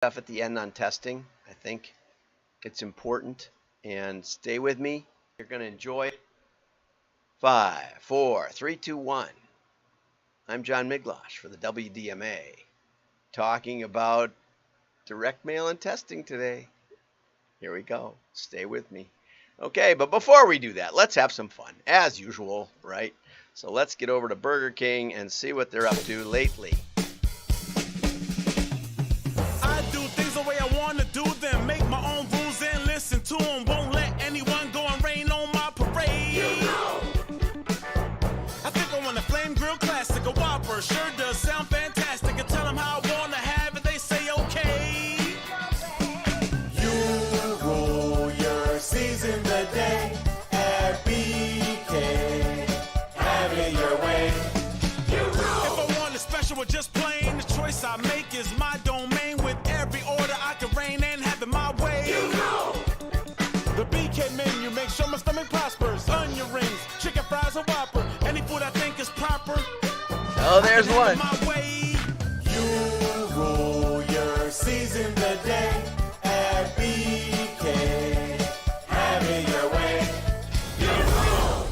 Stuff at the end on testing. I think it's important. And stay with me. You're going to enjoy it. 5, 4, 3, 2, 1. I'm John Miglosh for the WDMA, talking about direct mail and testing today. Here we go. Stay with me. Okay, but before we do that, let's have some fun, as usual, right? So let's get over to Burger King and see what they're up to lately. I do things the way I want to do them, make my own rules and listen to them. Won't let anyone go and rain on my parade. You know. I think I want a flame grill classic, a Whopper, sure does sound fantastic. I tell them how I want to have it, they say okay. You rule your season the day at BK. Have it your way. You know. If I want it special or just plain, the choice I make is my domain. With every order I can reign and have it my way. You know. The BK menu makes sure my stomach prospers. Onion rings, chicken fries, a Whopper. Any food I think is proper. Oh, there's one. My way. You rule your season the day at BK. Have it your way. You know.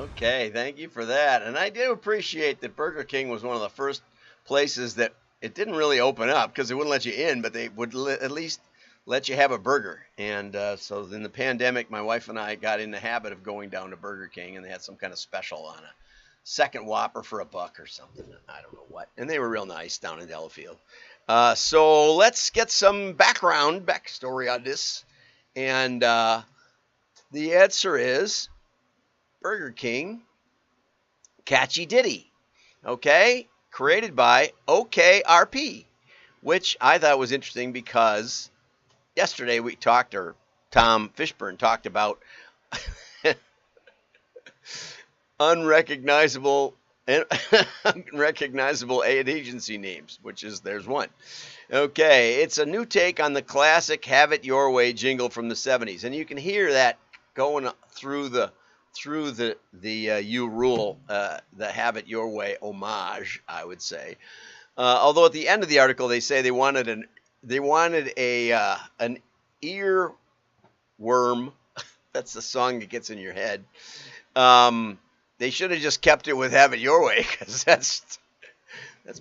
Okay, thank you for that. And I do appreciate that Burger King was one of the first places that it didn't really open up because they wouldn't let you in, but they would at least let you have a burger. And so in the pandemic, my wife and I got in the habit of going down to Burger King, and they had some kind of special on a second Whopper for $1 or something. I don't know what. And they were real nice down in Delafield. So let's get some backstory on this. And the answer is Burger King Catchy Ditty. Okay? Created by OKRP, which I thought was interesting because yesterday we talked, or Tom Fishburne talked about unrecognizable ad agency names, which is, there's one. Okay, it's a new take on the classic Have It Your Way jingle from the 70s, and you can hear that going through the You Rule, the Have It Your Way homage, I would say. Although at the end of the article they say they wanted an earworm. That's the song that gets in your head. They should have just kept it with Have It Your Way, because that's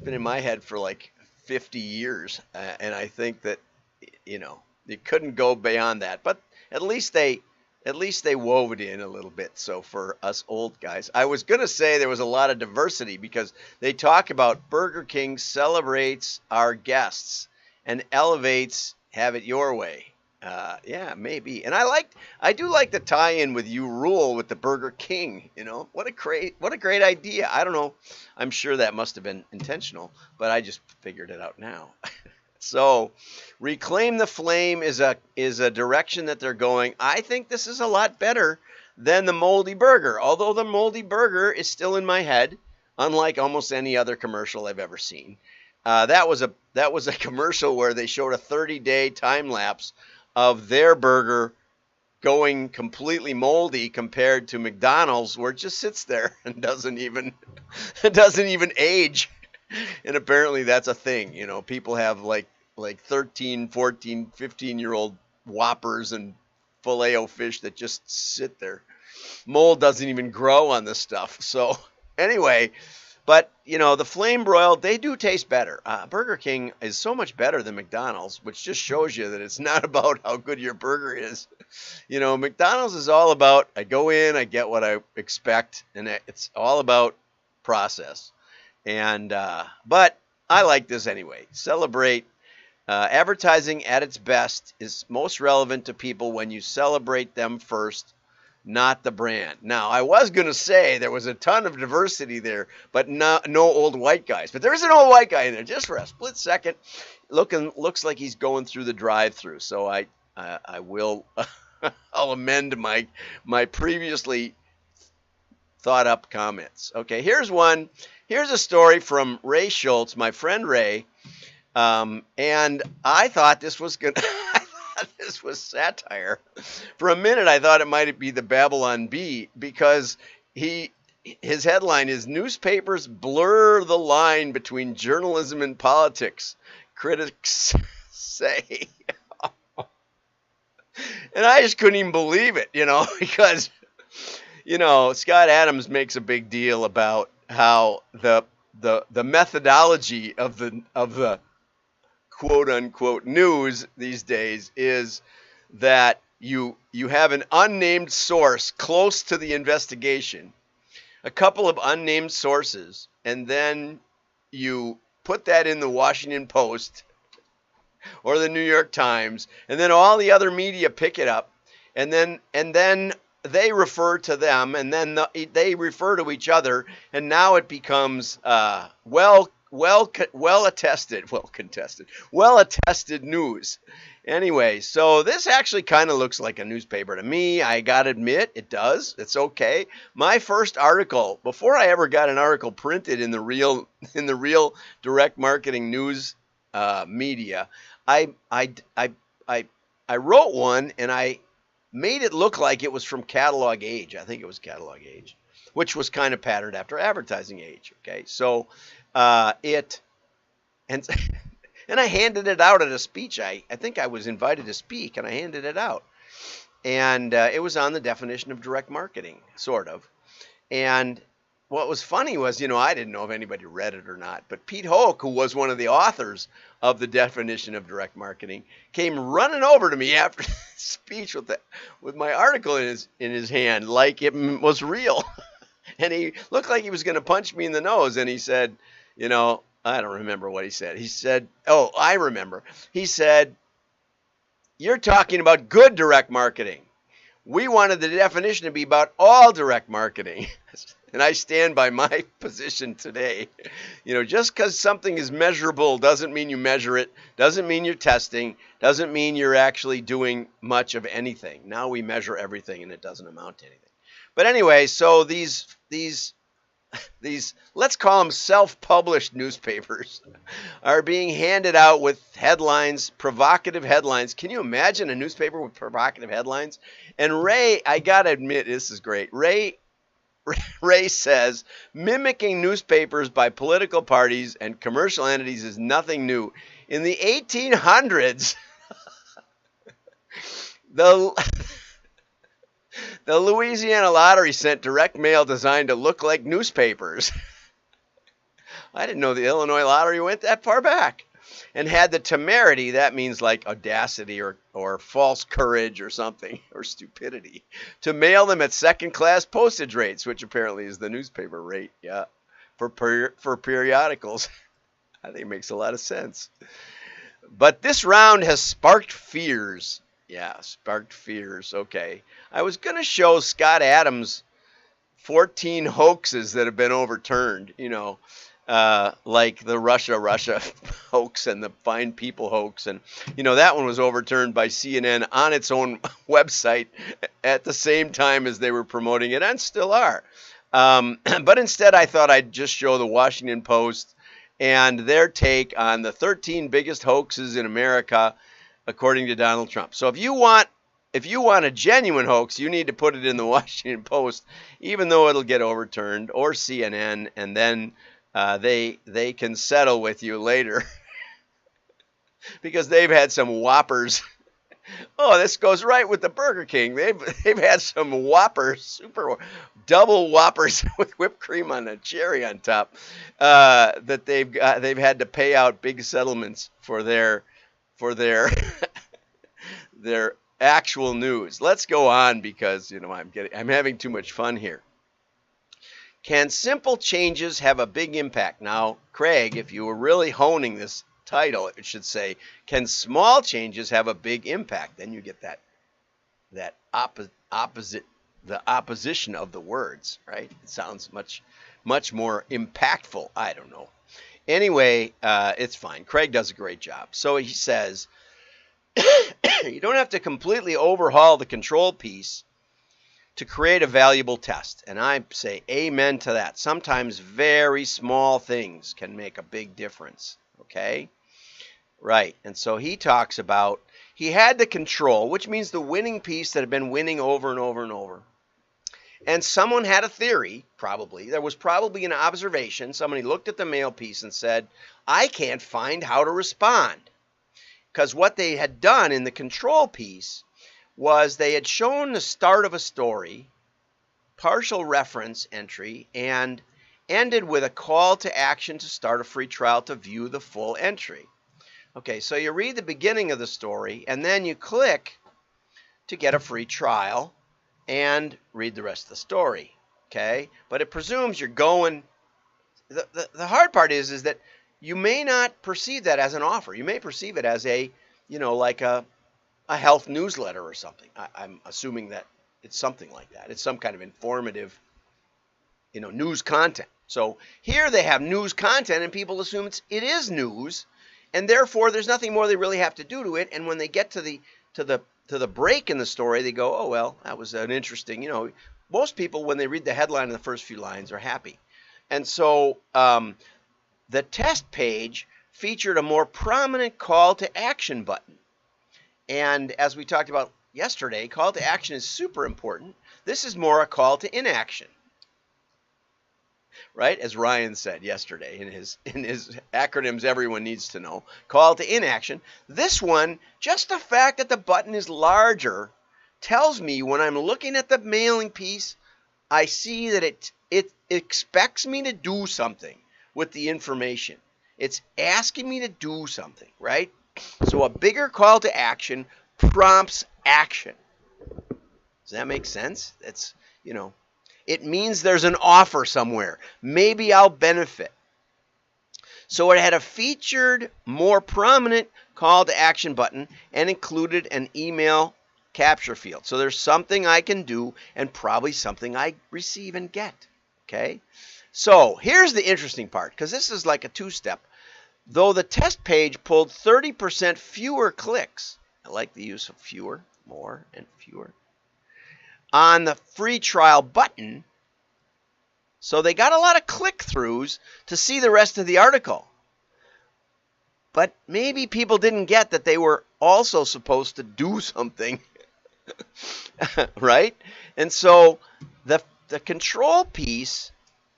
been in my head for like 50 years, and I think that it couldn't go beyond that. But at least they wove it in a little bit. So for us old guys, I was going to say there was a lot of diversity because they talk about Burger King celebrates our guests and elevates Have It Your Way. Yeah, maybe. And I do like the tie-in with You Rule with the Burger King. What a great idea. I don't know. I'm sure that must have been intentional, but I just figured it out now. So, Reclaim the Flame is a direction that they're going. I think this is a lot better than the Moldy Burger, although the Moldy Burger is still in my head, unlike almost any other commercial I've ever seen. That was a commercial where they showed a 30-day time lapse of their burger going completely moldy compared to McDonald's, where it just sits there and doesn't even age. And apparently that's a thing. People have like 13, 14, 15-year-old Whoppers and Filet-O-Fish that just sit there. Mold doesn't even grow on this stuff. So anyway, but the flame broiled, they do taste better. Burger King is so much better than McDonald's, which just shows you that it's not about how good your burger is. McDonald's is all about, I go in, I get what I expect, and it's all about process. And but I like this anyway. Celebrate. Advertising at its best is most relevant to people when you celebrate them first, not the brand. Now, I was going to say there was a ton of diversity there, but no old white guys. But there is an old white guy in there just for a split second. Looks like he's going through the drive-through. So I will I'll amend my previously thought up comments. Okay, here's one. Here's a story from Ray Schultz, my friend Ray. And I thought this was good. I thought this was satire. For a minute, I thought it might be the Babylon Bee, because his headline is "Newspapers Blur the Line Between Journalism and Politics. Critics say. And I just couldn't even believe it, because, Scott Adams makes a big deal about how the methodology of the quote unquote news these days is that you have an unnamed source close to the investigation, a couple of unnamed sources, and then you put that in the Washington Post or the New York Times, and then all the other media pick it up, and then they refer to them, and then they refer to each other, and now it becomes well attested news. Anyway, so this actually kind of looks like a newspaper to me. I gotta admit, it does. It's okay. My first article, before I ever got an article printed in the real direct marketing news media, I wrote one, and I made it look like it was from Catalog Age. I think it was Catalog Age, which was kind of patterned after Advertising Age. Okay, so and I handed it out at a speech. I think I was invited to speak, and I handed it out. And it was on the definition of direct marketing, sort of. And what was funny was, I didn't know if anybody read it or not, but Pete Hoke, who was one of the authors of the definition of direct marketing, came running over to me after the speech with my article in his hand, like it was real. And he looked like he was going to punch me in the nose. And he said, I don't remember what he said. He said, oh, I remember. He said, you're talking about good direct marketing. We wanted the definition to be about all direct marketing. And I stand by my position today. Just because something is measurable doesn't mean you measure it, doesn't mean you're testing, doesn't mean you're actually doing much of anything. Now we measure everything, and it doesn't amount to anything. But anyway, so these let's call them self-published newspapers are being handed out with headlines, provocative headlines. Can you imagine a newspaper with provocative headlines? And Ray, I gotta admit, this is great. Ray says, mimicking newspapers by political parties and commercial entities is nothing new. In the 1800s, the Louisiana Lottery sent direct mail designed to look like newspapers. I didn't know the Illinois Lottery went that far back. And had the temerity, that means like audacity or false courage or something, or stupidity, to mail them at second-class postage rates, which apparently is the newspaper rate, for periodicals. I think it makes a lot of sense. But this round has sparked fears. Yeah, sparked fears. Okay. I was going to show Scott Adams 14 hoaxes that have been overturned, like the Russia hoax and the Fine People hoax. And, that one was overturned by CNN on its own website at the same time as they were promoting it, and still are. But instead, I thought I'd just show the Washington Post and their take on the 13 biggest hoaxes in America, according to Donald Trump. So if you want a genuine hoax, you need to put it in the Washington Post, even though it'll get overturned, or CNN, and then they can settle with you later because they've had some whoppers. Oh, this goes right with the Burger King. They've had some whoppers, super double whoppers with whipped cream on a cherry on top, that they've had to pay out big settlements for their their actual news. Let's go on because I'm having too much fun here. Can simple changes have a big impact? Now, Craig, if you were really honing this title, it should say, can small changes have a big impact? Then you get that opposition of the words, right? It sounds much more impactful. I don't know. Anyway, it's fine. Craig does a great job. So he says, you don't have to completely overhaul the control piece to create a valuable test. And I say amen to that. Sometimes very small things can make a big difference. Okay? Right. And so he talks about, he had the control, which means the winning piece that had been winning over and over and over. And someone had a theory, probably. There was probably an observation. Somebody looked at the mail piece and said, I can't find how to respond. Because what they had done in the control piece was they had shown the start of a story, partial reference entry, and ended with a call to action to start a free trial to view the full entry. Okay, so you read the beginning of the story, and then you click to get a free trial and read the rest of the story. Okay, but it presumes you're going. The hard part is that you may not perceive that as an offer. You may perceive it as a, like a health newsletter or something. I'm assuming that it's something like that. It's some kind of informative, news content. So here they have news content, and people assume it is news, and therefore there's nothing more they really have to do to it. And when they get to the break in the story, they go, oh well, that was an interesting. Most people, when they read the headline in the first few lines, are happy. And so the test page featured a more prominent call to action button. And as we talked about yesterday, call to action is super important. This is more a call to inaction, right? As Ryan said yesterday in his acronyms everyone needs to know, call to inaction. This one, just the fact that the button is larger tells me when I'm looking at the mailing piece, I see that it expects me to do something with the information. It's asking me to do something, right? So a bigger call to action prompts action. Does that make sense? It's, it means there's an offer somewhere. Maybe I'll benefit. So it had a featured, more prominent call to action button and included an email capture field. So there's something I can do and probably something I receive and get. Okay? So here's the interesting part, because this is like a two-step. Though the test page pulled 30% fewer clicks, I like the use of fewer, more, and fewer, on the free trial button, so they got a lot of click-throughs to see the rest of the article. But maybe people didn't get that they were also supposed to do something, right? And so the control piece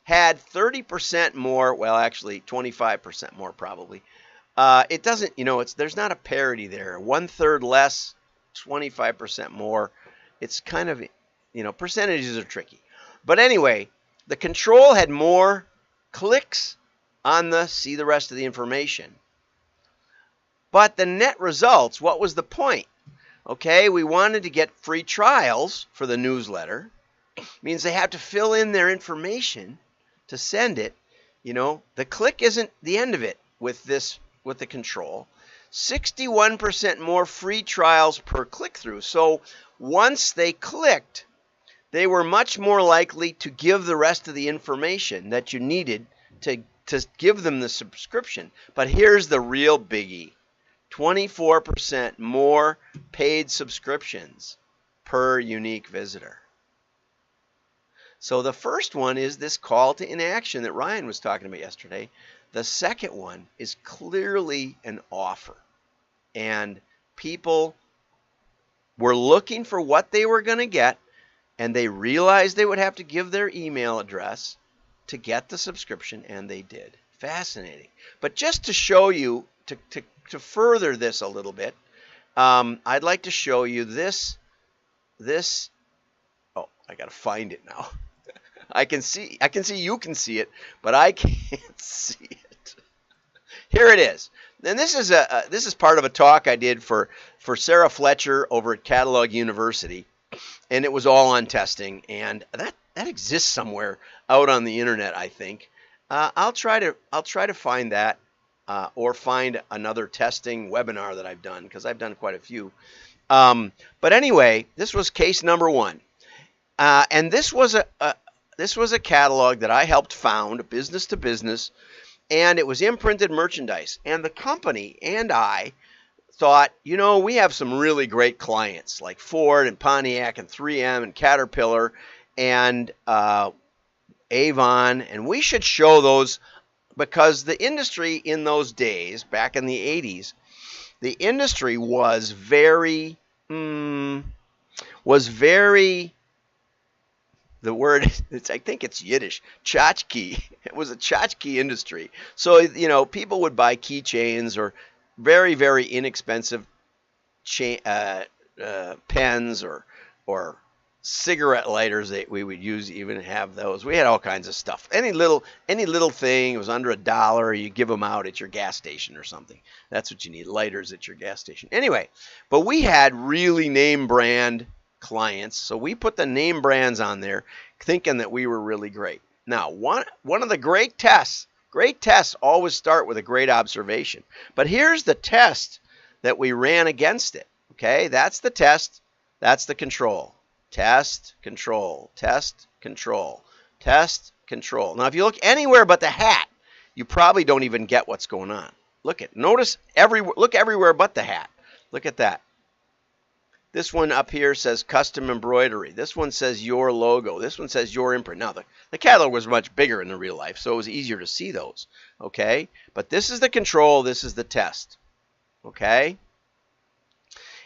had 30% more, well, actually 25% more probably. It doesn't, there's not a parity there. 1/3 less, 25% more. It's kind of, percentages are tricky. But anyway, the control had more clicks on the see the rest of the information. But the net results, what was the point? Okay, we wanted to get free trials for the newsletter. Means they have to fill in their information to send it. The click isn't the end of it with the control. 61% more free trials per click-through. So once they clicked, they were much more likely to give the rest of the information that you needed to give them the subscription. But here's the real biggie. 24% more paid subscriptions per unique visitor. So the first one is this call to inaction that Ryan was talking about yesterday. The second one is clearly an offer. And people were looking for what they were going to get, and they realized they would have to give their email address to get the subscription, and they did. Fascinating. But just to show you, to further this a little bit, I'd like to show you this. Oh, I got to find it now. I can see you can see it, but I can't see it. Here it is. And this is part of a talk I did for Sarah Fletcher over at Catalog University, and it was all on testing, and that exists somewhere out on the internet, I think. I'll try to find that, or find another testing webinar that I've done, because I've done quite a few. But anyway, this was case number 1, and this was a catalog that I helped found, business to business, and it was imprinted merchandise. And the company and I thought, we have some really great clients like Ford and Pontiac and 3M and Caterpillar and Avon, and we should show those, because the industry in those days, back in the 80s, the industry was very, the word, I think it's Yiddish, tchotchke. It was a tchotchke industry. So, people would buy keychains or very, very inexpensive pens or cigarette lighters that we would use, even have those. We had all kinds of stuff. Any little thing, it was under $1, you give them out at your gas station or something. That's what you need, lighters at your gas station. Anyway, but we had really name brand clients, so we put the name brands on there thinking that we were really great. Now, one of the great tests always start with a great observation. But here's the test that we ran against it. Okay, that's the test, that's the control. Test, control, test, control, test, control. Now, if you look anywhere but the hat, you probably don't even get what's going on. Look everywhere but the hat. Look at that. This one up here says custom embroidery. This one says your logo. This one says your imprint. Now, the catalog was much bigger in the real life, so it was easier to see those. Okay, but this is the control. This is the test. Okay,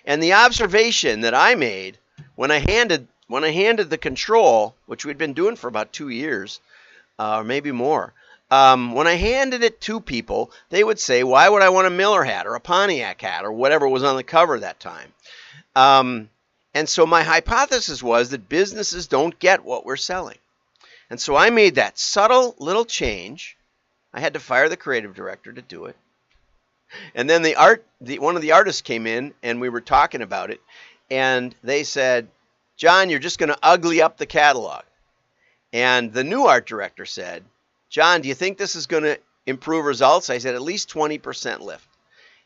and the observation that I made when I handed the control, which we'd been doing for about 2 years, or maybe more, when I handed it to people, they would say, why would I want a Miller hat or a Pontiac hat or whatever was on the cover that time? And so my hypothesis was that businesses don't get what we're selling. And so I made that subtle little change. I had to fire the creative director to do it. And then one of the artists came in and we were talking about it. And they said, John, you're just going to ugly up the catalog. And the new art director said, John, do you think this is going to improve results? I said, at least 20% lift.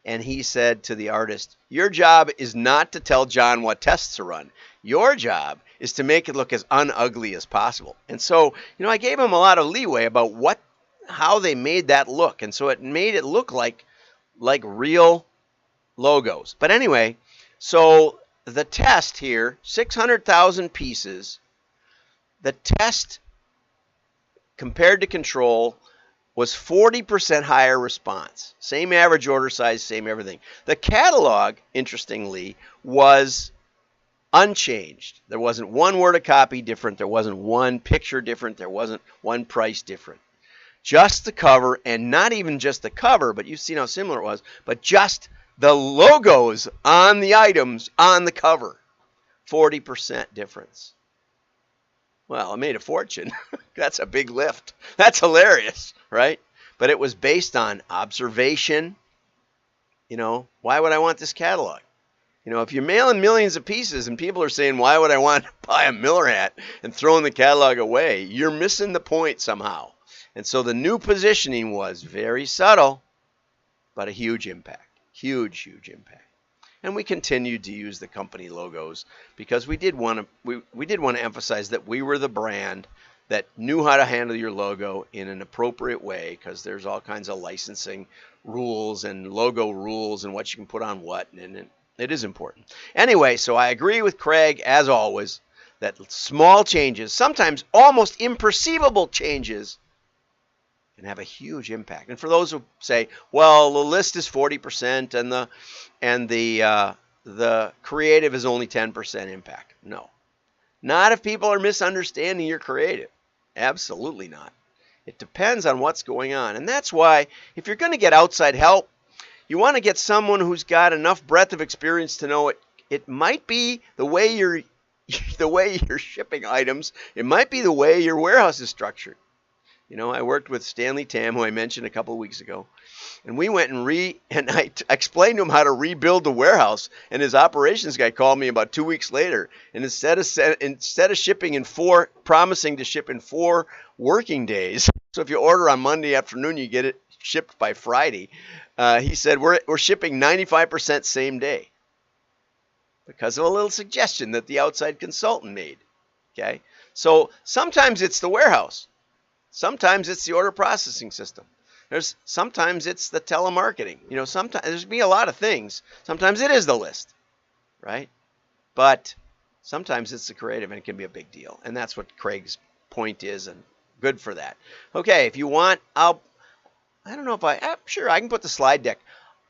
And he said to the artist, your job is not to tell John what tests to run. Your job is to make it look as unugly as possible. And so, I gave him a lot of leeway about how they made that look. And so it made it look like real logos. But anyway, so the test here, 600,000 pieces, the test compared to control was 40% higher response. Same average order size, same everything. The catalog, interestingly, was unchanged. There wasn't one word of copy different. There wasn't one picture different. There wasn't one price different. Just the cover, and not even just the cover, but you've seen how similar it was, but just the logos on the items on the cover. 40% difference. Well, I made a fortune. That's a big lift. That's hilarious, right? But it was based on observation. Why would I want this catalog? If you're mailing millions of pieces and people are saying, why would I want to buy a Miller hat and throwing the catalog away, you're missing the point somehow. And so the new positioning was very subtle, but a huge impact. Huge, huge impact. And we continued to use the company logos because we did want to emphasize that we were the brand that knew how to handle your logo in an appropriate way, because there's all kinds of licensing rules and logo rules and what you can put on what, and it is important. Anyway, so I agree with Craig, as always, that small changes, sometimes almost imperceivable changes, can have a huge impact. And for those who say, well, the list is 40% and the creative is only 10% impact. No. Not if people are misunderstanding your creative. Absolutely not. It depends on what's going on. And that's why if you're going to get outside help, you want to get someone who's got enough breadth of experience to know it might be the way you're shipping items. It might be the way your warehouse is structured. I worked with Stanley Tam, who I mentioned a couple of weeks ago, and we went and I explained to him how to rebuild the warehouse, and his operations guy called me about 2 weeks later, and instead of promising to ship in 4 working days, so if you order on Monday afternoon, you get it shipped by Friday, he said, we're shipping 95% same day because of a little suggestion that the outside consultant made. Okay, so sometimes it's the warehouse. Sometimes it's the order processing system. Sometimes it's the telemarketing. Sometimes there's be a lot of things. Sometimes it is the list, right? But sometimes it's the creative, and it can be a big deal. And that's what Craig's point is, and good for that. Okay, if you want, I'm sure I can put the slide deck.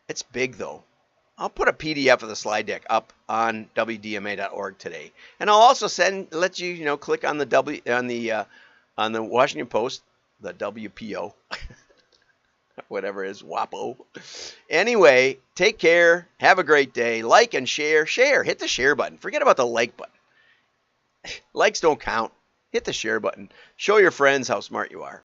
It's big though. I'll put a PDF of the slide deck up on wdma.org today, and I'll also let you click on the Washington Post, the WPO, whatever it is, WAPO. Anyway, take care. Have a great day. Like and share. Share. Hit the share button. Forget about the like button. Likes don't count. Hit the share button. Show your friends how smart you are.